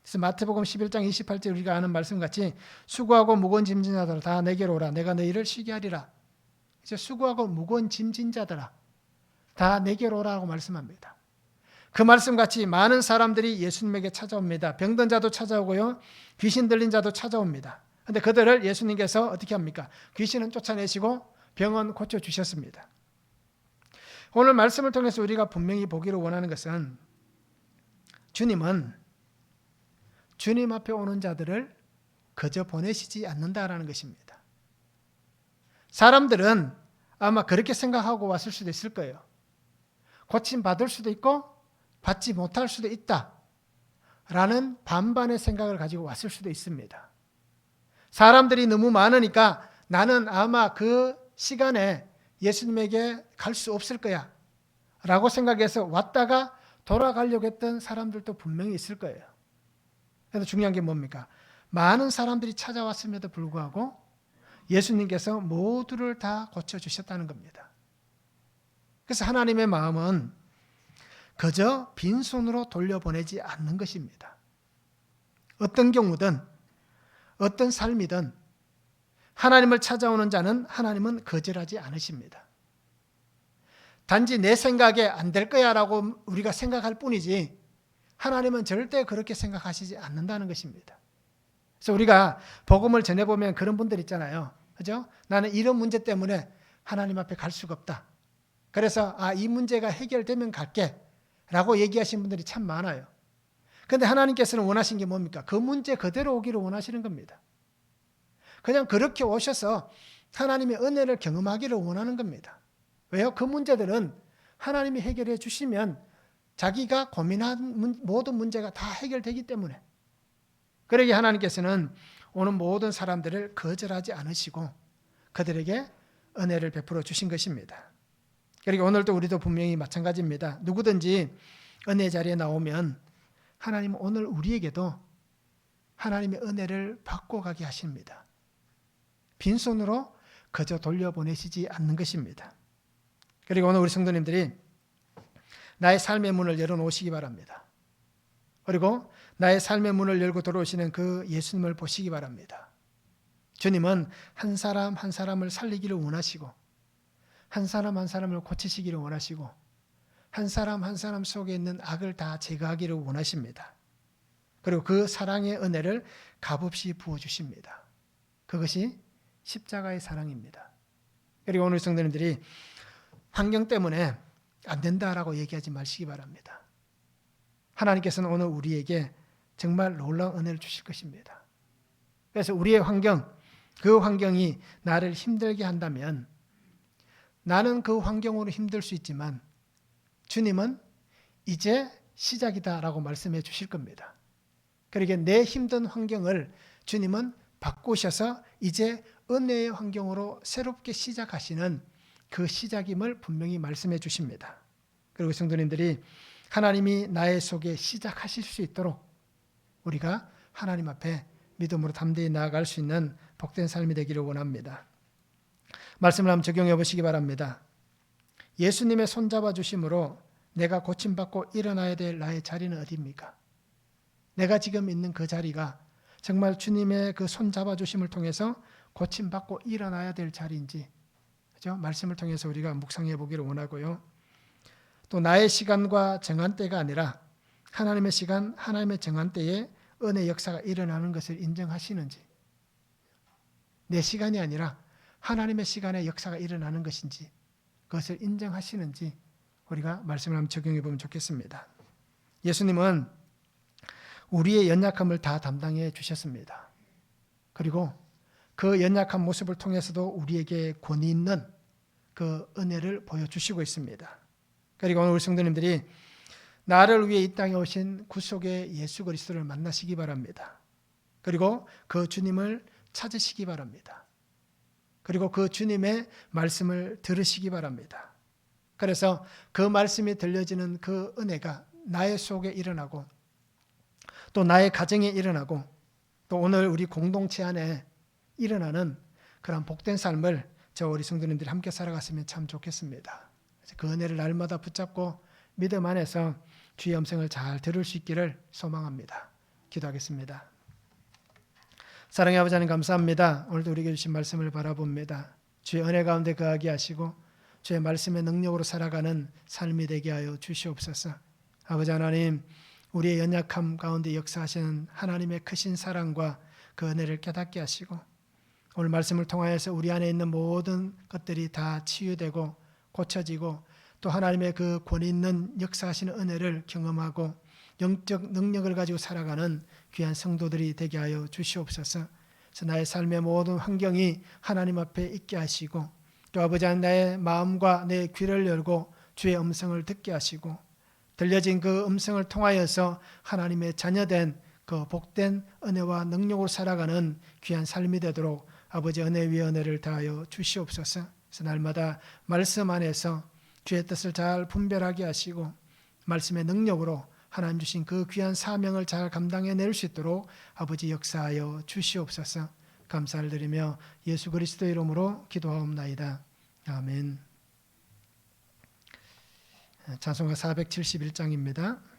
그래서 마태복음 11장 28절 우리가 아는 말씀같이 수고하고 무거운 짐진 자들아 다 내게로 오라 내가 너희를 쉬게 하리라. 이제 수고하고 무거운 짐진 자들아 다 내게로 오라고 말씀합니다. 그 말씀같이 많은 사람들이 예수님에게 찾아옵니다. 병든 자도 찾아오고요. 귀신 들린 자도 찾아옵니다. 그런데 그들을 예수님께서 어떻게 합니까? 귀신은 쫓아내시고 병은 고쳐주셨습니다. 오늘 말씀을 통해서 우리가 분명히 보기를 원하는 것은 주님은 주님 앞에 오는 자들을 그저 보내시지 않는다라는 것입니다. 사람들은 아마 그렇게 생각하고 왔을 수도 있을 거예요. 고침받을 수도 있고 받지 못할 수도 있다 라는 반반의 생각을 가지고 왔을 수도 있습니다. 사람들이 너무 많으니까 나는 아마 그 시간에 예수님에게 갈 수 없을 거야 라고 생각해서 왔다가 돌아가려고 했던 사람들도 분명히 있을 거예요. 그래서 중요한 게 뭡니까? 많은 사람들이 찾아왔음에도 불구하고 예수님께서 모두를 다 고쳐주셨다는 겁니다. 그래서 하나님의 마음은 그저 빈손으로 돌려보내지 않는 것입니다. 어떤 경우든 어떤 삶이든 하나님을 찾아오는 자는 하나님은 거절하지 않으십니다. 단지 내 생각에 안 될 거야 라고 우리가 생각할 뿐이지 하나님은 절대 그렇게 생각하시지 않는다는 것입니다. 그래서 우리가 복음을 전해보면 그런 분들 있잖아요. 그죠? 나는 이런 문제 때문에 하나님 앞에 갈 수가 없다. 그래서 이 문제가 해결되면 갈게 라고 얘기하시는 분들이 참 많아요. 그런데 하나님께서는 원하신 게 뭡니까? 그 문제 그대로 오기를 원하시는 겁니다. 그냥 그렇게 오셔서 하나님의 은혜를 경험하기를 원하는 겁니다. 왜요? 그 문제들은 하나님이 해결해 주시면 자기가 고민한 모든 문제가 다 해결되기 때문에 그러기에 하나님께서는 오는 모든 사람들을 거절하지 않으시고 그들에게 은혜를 베풀어 주신 것입니다. 그리고 오늘도 우리도 분명히 마찬가지입니다. 누구든지 은혜 자리에 나오면 하나님은 오늘 우리에게도 하나님의 은혜를 받고 가게 하십니다. 빈손으로 그저 돌려보내시지 않는 것입니다. 그리고 오늘 우리 성도님들이 나의 삶의 문을 열어놓으시기 바랍니다. 그리고 나의 삶의 문을 열고 들어오시는 그 예수님을 보시기 바랍니다. 주님은 한 사람 한 사람을 살리기를 원하시고 한 사람 한 사람을 고치시기를 원하시고 한 사람 한 사람 속에 있는 악을 다 제거하기를 원하십니다. 그리고 그 사랑의 은혜를 값없이 부어주십니다. 그것이 십자가의 사랑입니다. 그리고 오늘 성도님들이 환경 때문에 안 된다라고 얘기하지 마시기 바랍니다. 하나님께서는 오늘 우리에게 정말 놀라운 은혜를 주실 것입니다. 그래서 우리의 환경, 그 환경이 나를 힘들게 한다면 나는 그 환경으로 힘들 수 있지만 주님은 이제 시작이다라고 말씀해 주실 겁니다. 그러니까 내 힘든 환경을 주님은 바꾸셔서 이제 은혜의 환경으로 새롭게 시작하시는 그 시작임을 분명히 말씀해 주십니다. 그리고 성도님들이 하나님이 나의 속에 시작하실 수 있도록 우리가 하나님 앞에 믿음으로 담대히 나아갈 수 있는 복된 삶이 되기를 원합니다. 말씀을 한번 적용해 보시기 바랍니다. 예수님의 손잡아 주심으로 내가 고침받고 일어나야 될 나의 자리는 어디입니까? 내가 지금 있는 그 자리가 정말 주님의 그 손잡아 주심을 통해서 고침받고 일어나야 될 자리인지, 그죠? 말씀을 통해서 우리가 묵상해 보기를 원하고요. 또 나의 시간과 정한 때가 아니라 하나님의 시간, 하나님의 정한 때에 은혜 역사가 일어나는 것을 인정하시는지, 내 시간이 아니라 하나님의 시간에 역사가 일어나는 것인지 그것을 인정하시는지 우리가 말씀을 한번 적용해 보면 좋겠습니다. 예수님은 우리의 연약함을 다 담당해 주셨습니다. 그리고 그 연약한 모습을 통해서도 우리에게 권위 있는 그 은혜를 보여주시고 있습니다. 그리고 오늘 우리 성도님들이 나를 위해 이 땅에 오신 구속의 예수 그리스도를 만나시기 바랍니다. 그리고 그 주님을 찾으시기 바랍니다. 그리고 그 주님의 말씀을 들으시기 바랍니다. 그래서 그 말씀이 들려지는 그 은혜가 나의 속에 일어나고 또 나의 가정에 일어나고 또 오늘 우리 공동체 안에 일어나는 그런 복된 삶을 저 우리 성도님들이 함께 살아갔으면 참 좋겠습니다. 그 은혜를 날마다 붙잡고 믿음 안에서 주의 음성을 잘 들을 수 있기를 소망합니다. 기도하겠습니다. 사랑의 아버지 하나님 감사합니다. 오늘도 우리에게 주신 말씀을 바라봅니다. 주의 은혜 가운데 거하게 하시고 주의 말씀의 능력으로 살아가는 삶이 되게 하여 주시옵소서. 아버지 하나님, 우리의 연약함 가운데 역사하시는 하나님의 크신 사랑과 그 은혜를 깨닫게 하시고 오늘 말씀을 통하여서 우리 안에 있는 모든 것들이 다 치유되고 고쳐지고 또 하나님의 그 권위 있는 역사하시는 은혜를 경험하고 영적 능력을 가지고 살아가는 귀한 성도들이 되게 하여 주시옵소서. 그래서 나의 삶의 모든 환경이 하나님 앞에 있게 하시고 또 아버지 하나님 나의 마음과 내 귀를 열고 주의 음성을 듣게 하시고 들려진 그 음성을 통하여서 하나님의 자녀된 그 복된 은혜와 능력으로 살아가는 귀한 삶이 되도록 아버지 은혜 위에 은혜를 다하여 주시옵소서. 그래서 날마다 말씀 안에서 주의 뜻을 잘 분별하게 하시고 말씀의 능력으로 하나님 주신 그 귀한 사명을 잘 감당해낼 수 있도록 아버지 역사하여 주시옵소서. 감사를 드리며 예수 그리스도 이름으로 기도하옵나이다. 아멘. 찬송가 471장입니다.